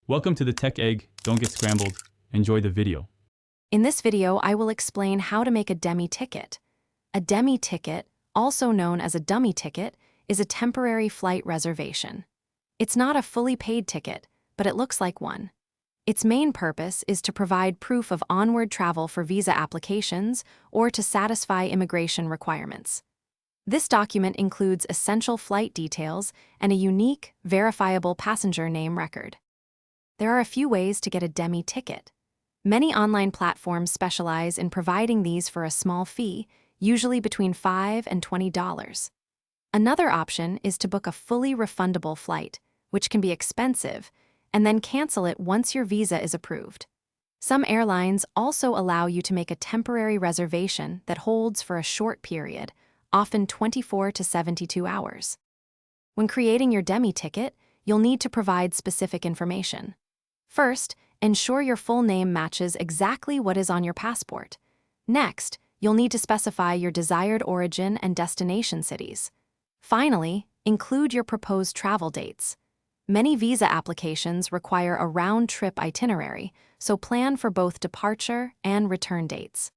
Welcome to the Tech Egg. Don't get scrambled. Enjoy the video. In this video, I will explain how to make a Demi ticket. A Demi ticket, also known as a dummy ticket, is a temporary flight reservation. It's not a fully paid ticket, but it looks like one. Its main purpose is to provide proof of onward travel for visa applications or to satisfy immigration requirements. This document includes essential flight details and a unique, verifiable passenger name record. There are a few ways to get a Demi ticket. Many online platforms specialize in providing these for a small fee, usually between $5 and $20. Another option is to book a fully refundable flight, which can be expensive, and then cancel it once your visa is approved. Some airlines also allow you to make a temporary reservation that holds for a short period, often 24 to 72 hours. When creating your Demi ticket, you'll need to provide specific information. First, ensure your full name matches exactly what is on your passport. Next, you'll need to specify your desired origin and destination cities. Finally, include your proposed travel dates. Many visa applications require a round-trip itinerary, so plan for both departure and return dates.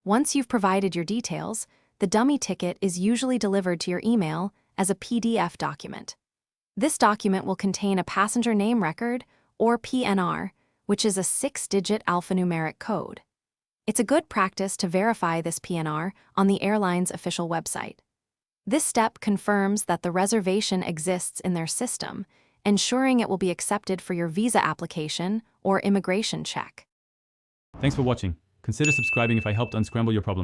Once you've provided your details, the dummy ticket is usually delivered to your email as a PDF document. This document will contain a passenger name record, or PNR, which is a 6-digit alphanumeric code. It's a good practice to verify this PNR on the airline's official website. This step confirms that the reservation exists in their system, ensuring it will be accepted for your visa application or immigration check. Thanks for watching. Consider subscribing if I helped unscramble your problems.